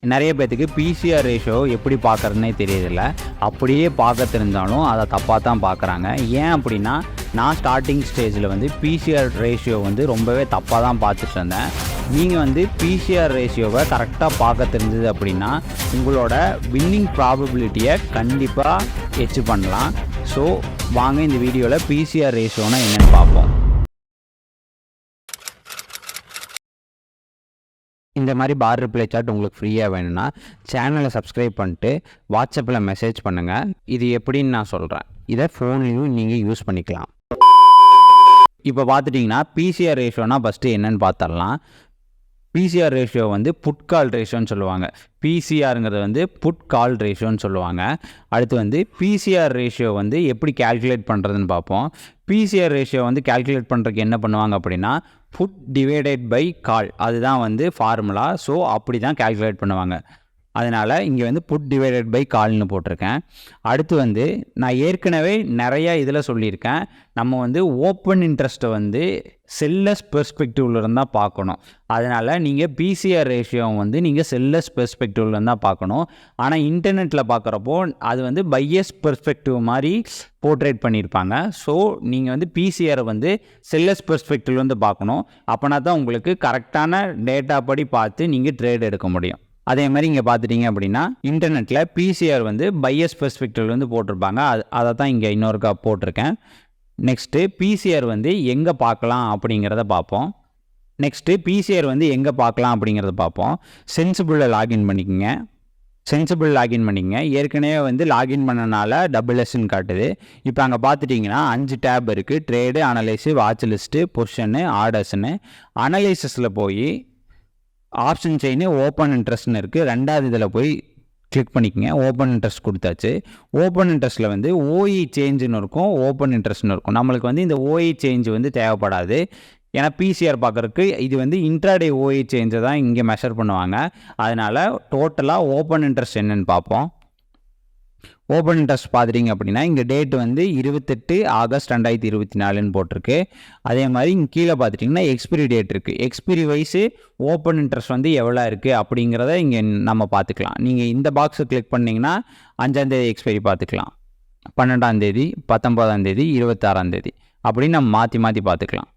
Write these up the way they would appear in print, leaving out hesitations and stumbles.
நிறைய பேத்துக்கு PCR ratio எப்படி பார்க்குறதுனே தெரியதில்ல. அப்படியே பார்க்க தெரிஞ்சாலும் அதை தப்பாக தான் பார்க்குறாங்க. ஏன் அப்படின்னா, நான் ஸ்டார்டிங் ஸ்டேஜில் வந்து பிசிஆர் ரேஷியோ வந்து ரொம்பவே தப்பாக தான் பார்த்துட்டு இருந்தேன். நீங்கள் வந்து பிசிஆர் ரேஷியோவை கரெக்டாக பார்க்க தெரிஞ்சது அப்படின்னா, உங்களோட வின்னிங் ப்ராபபிலிட்டியை கண்டிப்பாக அச்சீவ் பண்ணலாம். ஸோ வாங்க இந்த வீடியோவில் பிசிஆர் ரேஷியோனா என்னென்னு பார்ப்போம். இந்த மாதிரி பார் ரிப்ளை சாட் உங்களுக்கு ஃப்ரீயாக வேணும்னா சேனலை சப்ஸ்கிரைப் பண்ணிட்டு வாட்ஸ்அப்பில் மெசேஜ் பண்ணுங்கள். இது எப்படின்னு நான் சொல்கிறேன். இதை ஃபோன்லேயும் நீங்கள் யூஸ் பண்ணிக்கலாம். இப்போ பார்த்துட்டிங்கன்னா பிசிஆர் ரேஷியோனா ஃபஸ்ட்டு என்னென்னு பார்த்துடலாம். பிசிஆர் ரேஷியோ வந்து புட் கால் ரேஷியோன்னு சொல்லுவாங்க. பிசிஆருங்கிறது வந்து புட் கால் ரேஷியோன்னு சொல்லுவாங்க. அடுத்து வந்து பிசிஆர் ரேஷியோ வந்து எப்படி கேல்குலேட் பண்ணுறதுன்னு பார்ப்போம். பிசிஆர் ரேஷியோ வந்து கேல்குலேட் பண்ணுறதுக்கு என்ன பண்ணுவாங்க அப்படின்னா, புட் டிவைடட் பை கால், அதுதான் வந்து ஃபார்முலா. ஸோ அப்படி தான் கேல்குலேட் பண்ணுவாங்க. அதனால் இங்கே வந்து புட் டிவைடட் பை கால்னு போட்டிருக்கேன். அடுத்து வந்து நான் ஏற்கனவே நிறையா இதில் சொல்லியிருக்கேன், நம்ம வந்து ஓப்பன் இன்ட்ரெஸ்ட்டை வந்து செல்லர்ஸ் பெர்ஸ்பெக்டிவ்லேருந்து தான் பார்க்கணும். அதனால் நீங்கள் பிசிஆர் ரேஷியோ வந்து நீங்கள் செல்லர்ஸ் பெர்ஸ்பெக்டிவ்லேருந்து தான் பார்க்கணும். ஆனால் இன்டர்நெட்டில் பார்க்குறப்போ அது வந்து பையஸ் பெர்ஸ்பெக்டிவ் மாதிரி போர்ட்ரேட் பண்ணியிருப்பாங்க. ஸோ நீங்கள் வந்து பிசிஆரை வந்து செல்லர்ஸ் பெர்ஸ்பெக்டிவ்லேருந்து பார்க்கணும். அப்போனா தான் உங்களுக்கு கரெக்டான டேட்டா படி பார்த்து நீங்கள் ட்ரேட் எடுக்க முடியும். அதே மாதிரி இங்கே பார்த்துட்டிங்க அப்படின்னா, இன்டர்நெட்டில் பிசிஆர் வந்து பையஸ் பெர்ஸ்பெக்டிவ் வந்து போட்டிருப்பாங்க. அதை தான் இங்கே இன்னொருக்கா போட்டிருக்கேன். நெக்ஸ்ட்டு பிசிஆர் வந்து எங்கே பார்க்கலாம் அப்படிங்கிறத பார்ப்போம். சென்சிபிளில் லாகின் பண்ணிக்கோங்க. ஏற்கனவே வந்து லாகின் பண்ணனால டபுள்எஸ்ன்னு காட்டுது. இப்போ அங்கே பார்த்துட்டிங்கன்னா 5 டேப் இருக்குது. Trade, analyse, watch list, position, ஆர்டர்ஸ்னு. அனலைசிஸில் போய் ஆப்ஷன் செயின் ஓப்பன் இன்ட்ரெஸ்ட்னு இருக்குது. ரெண்டாவது இதில் போய் கிளிக் பண்ணிக்கோங்க. ஓப்பன் இன்ட்ரெஸ்ட் கொடுத்தாச்சு. ஓப்பன் இன்ட்ரெஸ்ட்டில் வந்து ஓஇ சேஞ்சுன்னு இருக்கும், ஓப்பன் இன்ட்ரெஸ்ட்னு இருக்கும். நம்மளுக்கு வந்து இந்த ஓஇ சேஞ்ச் வந்து தேவைப்படாது. ஏன்னா பிசிஆர் பார்க்குறதுக்கு இது வந்து இன்ட்ராடே ஓஇ சேஞ்சை தான் இங்கே மெஷர் பண்ணுவாங்க. அதனால் டோட்டலாக ஓப்பன் இன்ட்ரெஸ்ட் என்னென்னு பார்ப்போம். ஓப்பன் இன்ட்ரெஸ்ட் பார்த்துட்டிங்க அப்படின்னா, இங்கே டேட் வந்து 28 ஆகஸ்ட் 2024ன்னு போட்டிருக்கு. அதே மாதிரி இங்கே கீழே பார்த்துட்டிங்கன்னா எக்ஸ்பிரி டேட் இருக்குது. எக்ஸ்பிரி வைஸு ஓப்பன் இன்ட்ரெஸ்ட் வந்து எவ்வளோ இருக்குது அப்படிங்கிறத இங்கே நம்ம பார்த்துக்கலாம். நீங்கள் இந்த பாக்ஸை கிளிக் பண்ணிங்கன்னா 5ஆம் தேதி எக்ஸ்பைரி பார்த்துக்கலாம், 12ஆம் தேதி, 19ஆம் தேதி, 26ஆம் தேதி அப்படின்னு நம்ம மாற்றி மாற்றி பார்த்துக்கலாம்.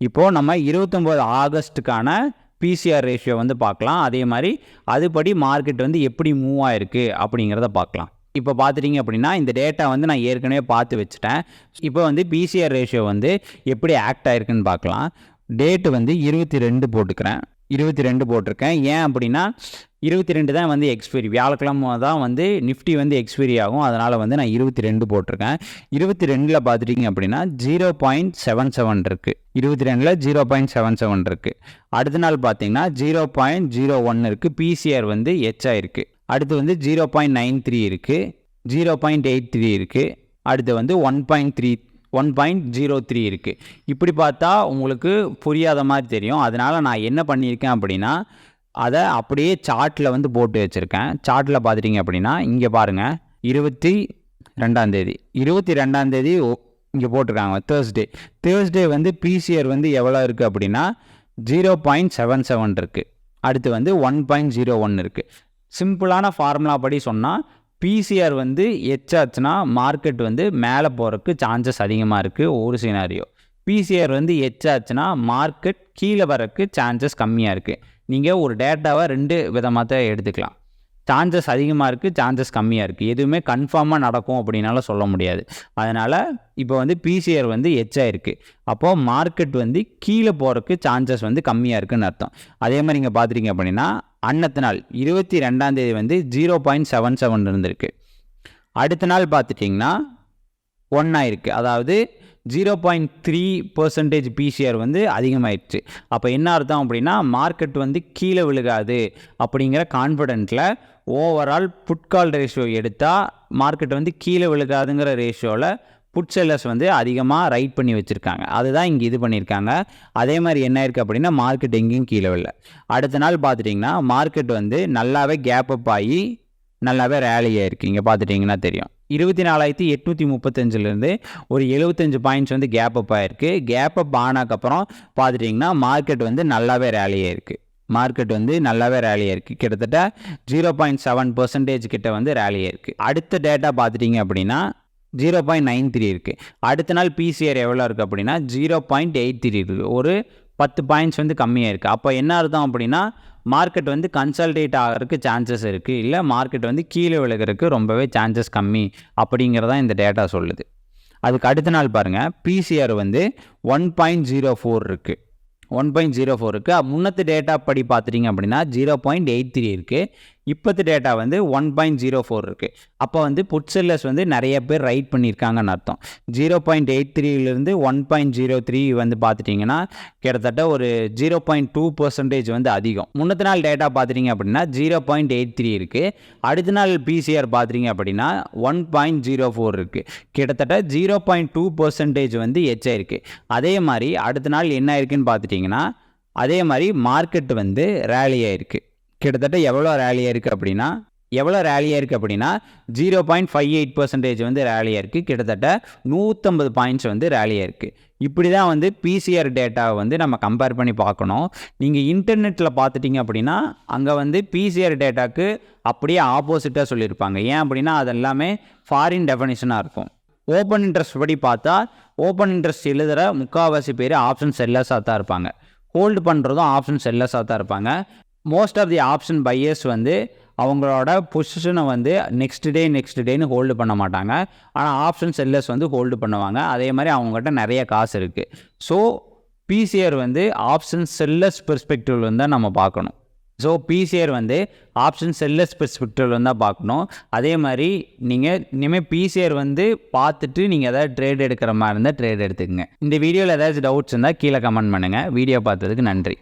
இப்போது நம்ம 29 ஆகஸ்ட்டுக்கான பிசிஆர் ரேஷியோ வந்து பார்க்கலாம். அதே மாதிரி அதுபடி மார்க்கெட் வந்து எப்படி மூவ் ஆகிருக்கு அப்படிங்கிறத பார்க்கலாம். இப்போ பார்த்துட்டிங்க அப்படின்னா, இந்த டேட்டா வந்து நான் ஏற்கனவே பார்த்து வச்சுட்டேன். இப்போ வந்து பிசிஆர் ரேஷியோ வந்து எப்படி ஆக்ட் ஆகிருக்குன்னு பார்க்கலாம். டேட்டு வந்து 22 போட்டிருக்கேன். ஏன் அப்படின்னா 22 தான் வந்து எக்ஸ்பைரி. வியாழக்கிழமை தான் வந்து நிஃப்டி வந்து எக்ஸ்பைரி ஆகும். அதனால் வந்து நான் 22 போட்டிருக்கேன். 22ல் பார்த்துட்டிங்க அப்படின்னா 0.77 இருக்குது. 22ல் 0.77 இருக்குது. அடுத்த நாள் பார்த்தீங்கன்னா 0.01 இருக்குது. பிசிஆர் வந்து எச்சாயிருக்கு. அடுத்து வந்து 0.93 இருக்குது, 0.83 இருக்குது. அடுத்து வந்து 1.03 இருக்குது. இப்படி பார்த்தா உங்களுக்கு புரியாத மாதிரி தெரியும். அதனால் நான் என்ன பண்ணியிருக்கேன் அப்படின்னா, அதை அப்படியே சார்ட்டில் வந்து போட்டு வச்சுருக்கேன். சார்ட்டில் பார்த்துட்டிங்க அப்படின்னா, இங்கே பாருங்கள், 22ஆம் தேதி இங்கே போட்டிருக்காங்க. தேர்ஸ்டே வந்து பிசிஆர் வந்து எவ்வளோ இருக்குது அப்படின்னா 0.77 இருக்குது. அடுத்து வந்து 1.01 இருக்குது. சிம்பிளான ஃபார்முலா படி சொன்னால், பிசிஆர் வந்து எச்சாச்சுன்னா மார்க்கெட் வந்து மேலே போகிறதுக்கு சான்சஸ் அதிகமாக இருக்குது. ஒரு சினாரியோ. பிசிஆர் வந்து எச்சாச்சுன்னா மார்க்கெட் கீழே வரக்கு சான்சஸ் கம்மியாக இருக்குது. நீங்கள் ஒரு டேட்டாவை 2 விதமாக தான் எடுத்துக்கலாம். சான்சஸ் அதிகமாக இருக்குது, சான்சஸ் கம்மியாக இருக்குது. எதுவுமே கன்ஃபார்மாக நடக்கும் அப்படின்னால சொல்ல முடியாது. அதனால் இப்போ வந்து பிசிஆர் வந்து எச்சாக இருக்குது. அப்போது மார்க்கெட் வந்து கீழே போகிறதுக்கு சான்சஸ் வந்து கம்மியாக இருக்குதுன்னு அர்த்தம். அதே மாதிரி இங்கே பார்த்துட்டிங்க அப்படின்னா, அன்னத்து நாள் 22ஆம் தேதி வந்து 0.77 இருந்திருக்கு. அடுத்த நாள் பார்த்துட்டிங்கன்னா 1 ஆயிருக்கு. அதாவது 0.3% பிசிஆர் வந்து அதிகமாகிடுச்சு. அப்போ என்ன அர்த்தம் அப்படின்னா, மார்க்கெட் வந்து கீழே விழுகாது அப்படிங்கிற கான்ஃபிடென்ட்டில் ஓவரால் புட்கால் ரேஷியோ எடுத்தால் மார்க்கெட் வந்து கீழே விழுகாதுங்கிற ரேஷியோவில் புட் செல்லர்ஸ் வந்து அதிகமாக ரைட் பண்ணி வச்சுருக்காங்க. அதுதான் இங்கே இது பண்ணியிருக்காங்க. அதே மாதிரி என்ன இருக்குது அப்படின்னா, மார்க்கெட் எங்கேயும் கீழே விழல. அடுத்த நாள் பார்த்துட்டிங்கன்னா மார்க்கெட் வந்து நல்லாவே கேப் அப் ஆகி நல்லாவே ரேலி ஆகிருக்கு. இங்கே பார்த்துட்டிங்கன்னா தெரியும். 24,835லேருந்து ஒரு 75 பாயிண்ட்ஸ் வந்து கேப் அப் ஆகிருக்கு. கேப் அப் ஆனதுக்கப்புறம் பார்த்துட்டிங்கன்னா மார்க்கெட் வந்து நல்லாவே ரேலி ஆகிருக்கு. மார்க்கெட் வந்து நல்லாவே ரேலியாக இருக்குது. கிட்டத்தட்ட 0.7% கிட்ட வந்து ரேலியாக இருக்குது. அடுத்த டேட்டா பார்த்துட்டிங்க அப்படின்னா 0.93 இருக்குது. அடுத்த நாள் பிசிஆர் எவ்வளோ இருக்குது அப்படின்னா 0.83 இருக்குது. ஒரு 10 பாயிண்ட்ஸ் வந்து கம்மியாக இருக்குது. அப்போ என்ன அர்த்தம் அப்படின்னா மார்க்கெட் வந்து கன்சல்டேட் ஆகிறதுக்கு சான்சஸ் இருக்குது, இல்லை மார்க்கெட் வந்து கீழே விழுகிறதுக்கு ரொம்பவே சான்சஸ் கம்மி அப்படிங்கிறதான் இந்த டேட்டா சொல்லுது. அதுக்கு அடுத்த நாள் பாருங்கள், பிசிஆர் வந்து 1.04 இருக்குது. 1.04 இருக்குது. முன்னத்து டேட்டா படி பார்த்துட்டிங்க அப்படின்னா 0.83 இருக்குது. இப்போத்து டேட்டா வந்து 1.04 இருக்குது. அப்போ வந்து புட் செல்லர்ஸ் வந்து நிறைய பேர் ரைட் பண்ணியிருக்காங்கன்னு அர்த்தம். 0.83லேருந்து 1.03 வந்து பார்த்துட்டிங்கன்னா கிட்டத்தட்ட ஒரு 0.2% வந்து அதிகம். முன்னத்து நாள் டேட்டா பார்த்துட்டிங்க அப்படின்னா 0.83 இருக்குது. அடுத்த நாள் பிசிஆர் பார்த்துட்டிங்க அப்படின்னா 1.04 இருக்குது. கிட்டத்தட்ட 0.2% வந்து எச்சாயிருக்கு. அதே மாதிரி அடுத்த நாள் என்ன இருக்குன்னு பார்த்துட்டிங்கன்னா அதே மாதிரி மார்க்கெட் வந்து ரேலியாக இருக்குது. கிட்டத்தட்ட எவ்வளோ ரேலியாக இருக்குது அப்படின்னா 0.58% வந்து ரேலியாக இருக்குது. கிட்டத்தட்ட 150 பாயிண்ட்ஸ் வந்து ரேலியாக இருக்குது. இப்படி தான் வந்து பிசிஆர் டேட்டாவை வந்து நம்ம கம்பேர் பண்ணி பார்க்கணும். நீங்கள் இன்டர்நெட்டில் பார்த்துட்டிங்க அப்படின்னா அங்கே வந்து பிசிஆர் டேட்டாவுக்கு அப்படியே ஆப்போசிட்டாக சொல்லியிருப்பாங்க. ஏன் அப்படின்னா அது எல்லாமே ஃபாரின் டெஃபனிஷனாக இருக்கும். ஓப்பன் இன்ட்ரெஸ்ட் படி பார்த்தா ஓப்பன் இன்ட்ரெஸ்ட் எழுதுகிற முக்கால்வாசி பேர் ஆப்ஷன் செல்லர்ஸாக தான் இருப்பாங்க. ஹோல்டு பண்ணுறதும் ஆப்ஷன் செல்லர்ஸாக தான் இருப்பாங்க. Most of the option buyers வந்து அவங்களோட பொசிஷனை வந்து நெக்ஸ்ட் டேன்னு ஹோல்டு பண்ண மாட்டாங்க. ஆனால் ஆப்ஷன் செல்லர்ஸ் வந்து ஹோல்டு பண்ணுவாங்க. அதே மாதிரி அவங்ககிட்ட நிறைய காசு இருக்குது. ஸோ பிசிஆர் வந்து ஆப்ஷன் செல்லர்ஸ் பெர்ஸ்பெக்டிவ் தான் நம்ம பார்க்கணும். ஸோ பிசிஆர் வந்து ஆப்ஷன் செல்லர்ஸ் பெர்ஸ்பெக்டிவ் தான் பார்க்கணும். அதே மாதிரி நீங்கள் இனிமேல் பிசிஆர் வந்து பார்த்துட்டு நீங்கள் எதாவது ட்ரேட் எடுக்கிற மாதிரி இருந்தால் ட்ரேட் எடுத்துக்கங்க. இந்த வீடியோவில் ஏதாச்சும் டவுட்ஸ் இருந்தால் கீழே கமெண்ட் பண்ணுங்கள். வீடியோ பார்த்ததுக்கு நன்றி.